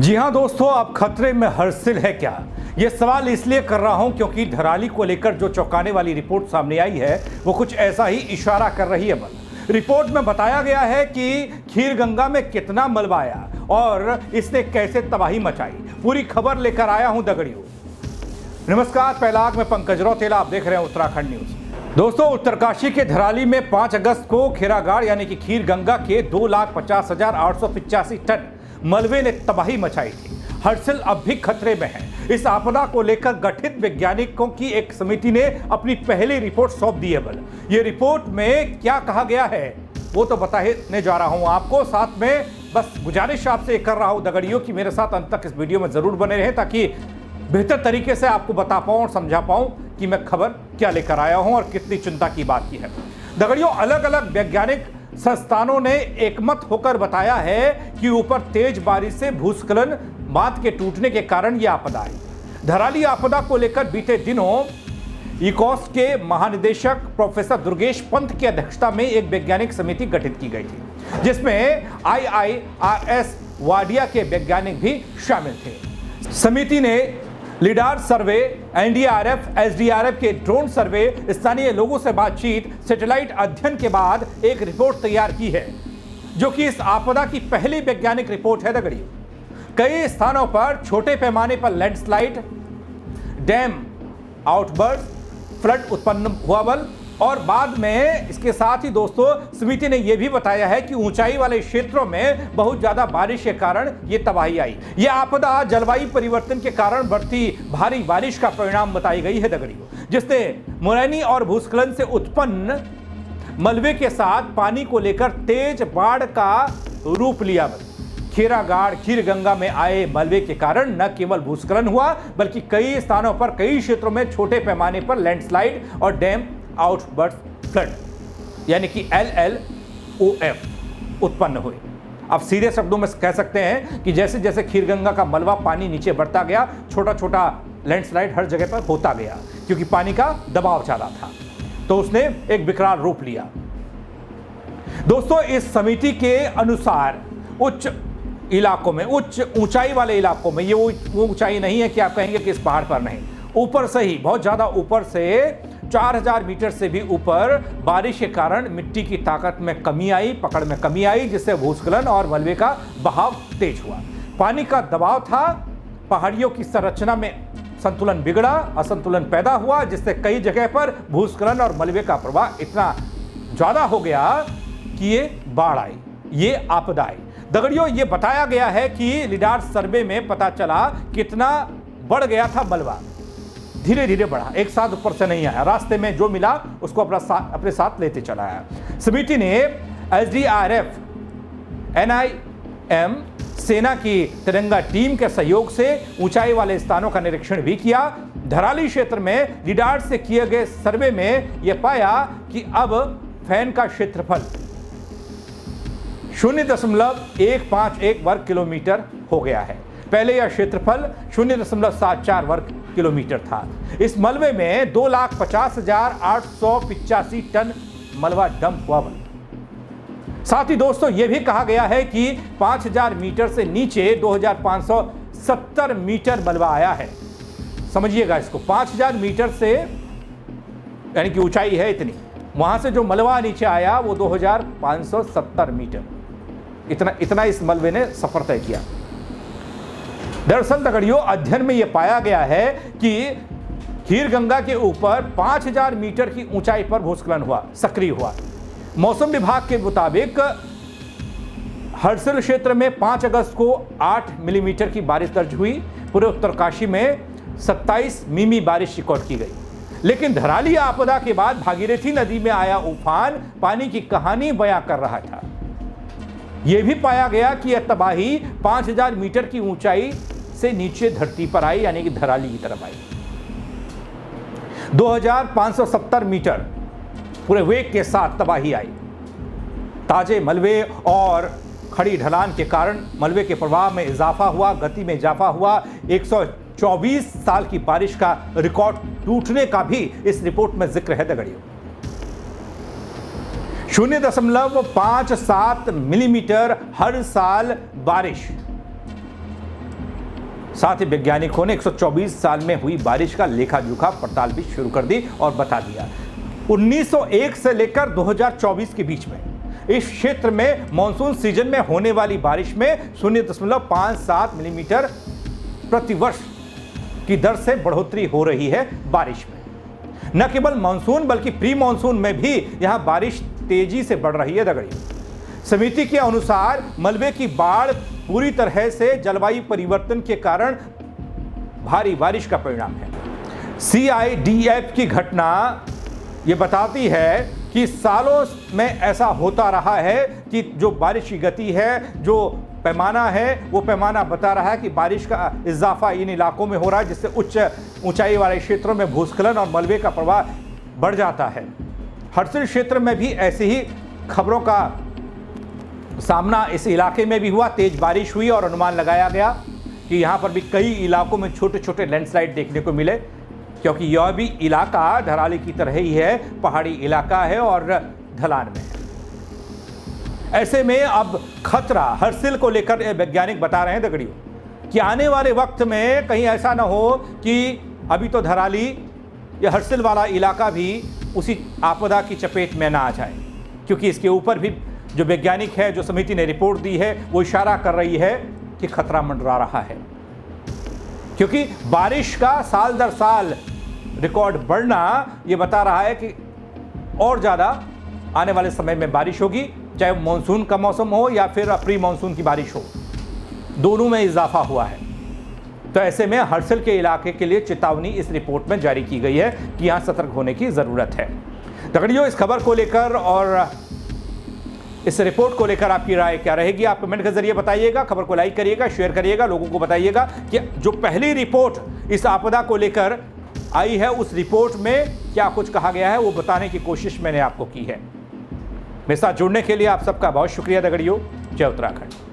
जी हाँ दोस्तों, अब खतरे में हर्षिल है क्या? ये सवाल इसलिए कर रहा हूं क्योंकि धराली को लेकर जो चौंकाने वाली रिपोर्ट सामने आई है वो कुछ ऐसा ही इशारा कर रही है। बल रिपोर्ट में बताया गया है कि खीरगंगा में कितना मलबा आया और इसने कैसे तबाही मचाई। पूरी खबर लेकर आया हूं दगड़ियों। नमस्कार, पहलाग में पंकज रौतेला, आप देख रहे हैं उत्तराखंड न्यूज। दोस्तों, उत्तरकाशी के धराली में 5 अगस्त को खीरागाड़ यानी कि खीरगंगा के 2,50,885 टन मलबे ने तबाही मचाई थी। हर्षिल अब भी खतरे में है। इस आपदा को लेकर गठित वैज्ञानिकों की एक समिति ने अपनी पहली रिपोर्ट सौंप दी है। बल ये रिपोर्ट में क्या कहा गया है वो तो बताने जा रहा हूं आपको। साथ में बस गुजारिश आपसे कर रहा हूं दगड़ियों कि मेरे साथ अंत तक इस वीडियो में जरूर बने रहें ताकि बेहतर तरीके से आपको बता पाऊं और समझा पाऊं कि मैं खबर क्या लेकर आया हूं और कितनी चिंता की बात की है। दगड़ियों, अलग अलग वैज्ञानिक संस्थानों ने एकमत होकर बताया है कि ऊपर तेज बारिश से भूस्खलन, बांध के टूटने के कारण यह आपदा आई। धराली आपदा को लेकर बीते दिनों इकॉस के महानिदेशक प्रोफेसर दुर्गेश पंत की अध्यक्षता में एक वैज्ञानिक समिति गठित की गई थी, जिसमें IIRS वाडिया के वैज्ञानिक भी शामिल थे। समिति ने लिडार सर्वे, NDRF, SDRF के ड्रोन सर्वे, स्थानीय लोगों से बातचीत, सैटेलाइट अध्ययन के बाद एक रिपोर्ट तैयार की है, जो कि इस आपदा की पहली वैज्ञानिक रिपोर्ट है दगड़ियों। कई स्थानों पर छोटे पैमाने पर लैंडस्लाइड, डैम आउटबर्स्ट, फ्लड उत्पन्न हुआ। बल और बाद में इसके साथ ही दोस्तों समिति ने यह भी बताया है कि ऊंचाई वाले क्षेत्रों में बहुत ज्यादा बारिश के कारण यह तबाही आई। यह आपदा जलवायु परिवर्तन के कारण बढ़ती भारी बारिश का परिणाम बताई गई है दगड़ियों, जिसने मुरैनी और भूस्खलन से उत्पन्न मलबे के साथ पानी को लेकर तेज बाढ़ का रूप लिया। खीरागाड़ खीरगंगा में आए मलबे के कारण न केवल भूस्खलन हुआ बल्कि कई स्थानों पर, कई क्षेत्रों में छोटे पैमाने पर लैंडस्लाइड और डैम आउटबर्स्ट फ्लड यानी कि LLOF उत्पन्न हुए। अब सीधे शब्दों में कह सकते हैं कि जैसे जैसे खीरगंगा का मलबा पानी नीचे बढ़ता गया, छोटा छोटा लैंडस्लाइड हर जगह पर होता गया, क्योंकि पानी का दबाव ज्यादा था, तो उसने एक विकराल रूप लिया। दोस्तों, इस समिति के अनुसार उच्च इलाकों में, उच्च ऊंचाई वाले इलाकों में, ये वो ऊंचाई नहीं है कि आप कहेंगे कि इस पहाड़ पर नहीं, ऊपर से ही, बहुत ज्यादा ऊपर से 4000 मीटर से भी ऊपर बारिश के कारण मिट्टी की ताकत में कमी आई, पकड़ में कमी आई, जिससे भूस्खलन और मलबे का बहाव तेज हुआ। पानी का दबाव था, पहाड़ियों की संरचना में संतुलन बिगड़ा, असंतुलन पैदा हुआ, जिससे कई जगह पर भूस्खलन और मलबे का प्रवाह इतना ज्यादा हो गया कि ये बाढ़ आई, ये आपदा आई। दगड़ियों, ये बताया गया है कि लिडार सर्वे में पता चला कितना बढ़ गया था मलबा। धीरे धीरे बढ़ा, एक साथ ऊपर से नहीं आया, रास्ते में जो मिला उसको अपने साथ लेते चला आया। समिति ने SDRF, NIM, सेना की तिरंगा टीम के सहयोग से ऊंचाई वाले स्थानों का निरीक्षण भी किया। धराली क्षेत्र में लिडार से किए गए सर्वे में यह पाया कि अब फैन का क्षेत्रफल 0.151 वर्ग किलोमीटर हो गया है। पहले यह क्षेत्रफल 0.74 वर्ग किलोमीटर था। इस मलबे में 2,50,885 टन मलबा डंप हुआ। साथ ही दोस्तों यह भी कहा गया है कि 5,000 मीटर से नीचे 2,570 मीटर मलबा आया है। समझिएगा इसको, 5,000 मीटर से यानी कि ऊंचाई है इतनी, वहां से जो मलबा नीचे आया वो 2,570 मीटर, इतना इस मलबे ने सफर तय किया। दरअसल दगड़ियों, अध्ययन में यह पाया गया है कि खीरगंगा के ऊपर 5,000 मीटर की ऊंचाई पर भूस्खलन हुआ, सक्रिय हुआ। मौसम विभाग के मुताबिक हर्षिल क्षेत्र में 5 अगस्त को 8 मिलीमीटर की बारिश दर्ज हुई। पूरे उत्तरकाशी में 27 मिमी बारिश रिकॉर्ड की गई। लेकिन धराली आपदा के बाद भागीरथी नदी में आया उफान पानी की कहानी बयां कर रहा था। यह भी पाया गया कि यह तबाही 5,000 मीटर की ऊंचाई से नीचे धरती पर आई, यानी कि धराली की तरफ आई। 2,570 मीटर पूरे वेग के साथ तबाही आई। ताजे मलबे और खड़ी ढलान के कारण मलबे के प्रवाह में इजाफा हुआ, गति में इजाफा हुआ। 124 साल की बारिश का रिकॉर्ड टूटने का भी इस रिपोर्ट में जिक्र है दगड़ियों। 0.57 मिलीमीटर हर साल बारिश साथ ही वैज्ञानिकों ने 124 साल में हुई बारिश का लेखा जोखा पड़ताल भी शुरू कर दी और बता दिया 1901 से लेकर 2024 के बीच में इस क्षेत्र में मानसून सीजन में होने वाली बारिश में 0.57 मिलीमीटर प्रतिवर्ष की दर से बढ़ोतरी हो रही है बारिश में। न केवल मानसून बल्कि प्री मानसून में भी यहां बारिश तेजी से बढ़ रही है। दगड़ियों, समिति के अनुसार मलबे की बाढ़ पूरी तरह से जलवायु परिवर्तन के कारण भारी बारिश का परिणाम है। CIDF की घटना ये बताती है कि सालों में ऐसा होता रहा है कि जो बारिश की गति है, जो पैमाना है, वो पैमाना बता रहा है कि बारिश का इजाफा इन इलाकों में हो रहा है, जिससे उच्च ऊंचाई वाले क्षेत्रों में भूस्खलन और मलबे का प्रवाह बढ़ जाता है। हरसिल क्षेत्र में भी ऐसी ही खबरों का सामना इस इलाके में भी हुआ। तेज बारिश हुई और अनुमान लगाया गया कि यहाँ पर भी कई इलाकों में छोटे छोटे लैंडस्लाइड देखने को मिले, क्योंकि यह भी इलाका धराली की तरह ही है, पहाड़ी इलाका है और ढलान में है। ऐसे में अब खतरा हरसिल को लेकर वैज्ञानिक बता रहे हैं दगड़ियों कि आने वाले वक्त में कहीं ऐसा ना हो कि अभी तो धराली या हरसिल वाला इलाका भी उसी आपदा की चपेट में ना आ जाए, क्योंकि इसके ऊपर भी जो वैज्ञानिक है, जो समिति ने रिपोर्ट दी है, वो इशारा कर रही है कि खतरा मंडरा रहा है। क्योंकि बारिश का साल दर साल रिकॉर्ड बढ़ना ये बता रहा है कि और ज़्यादा आने वाले समय में बारिश होगी, चाहे मानसून का मौसम हो या फिर प्री मानसून की बारिश हो, दोनों में इजाफा हुआ है। तो ऐसे में हरसिल के इलाके के लिए चेतावनी इस रिपोर्ट में जारी की गई है कि यहाँ सतर्क होने की ज़रूरत है। दगड़ियों, इस खबर को लेकर और इस रिपोर्ट को लेकर आपकी राय क्या रहेगी, आप कमेंट के जरिए बताइएगा। खबर को लाइक करिएगा, शेयर करिएगा, लोगों को बताइएगा कि जो पहली रिपोर्ट इस आपदा को लेकर आई है उस रिपोर्ट में क्या कुछ कहा गया है, वो बताने की कोशिश मैंने आपको की है। मेरे साथ जुड़ने के लिए आप सबका बहुत शुक्रिया दगड़ियों। जय उत्तराखंड।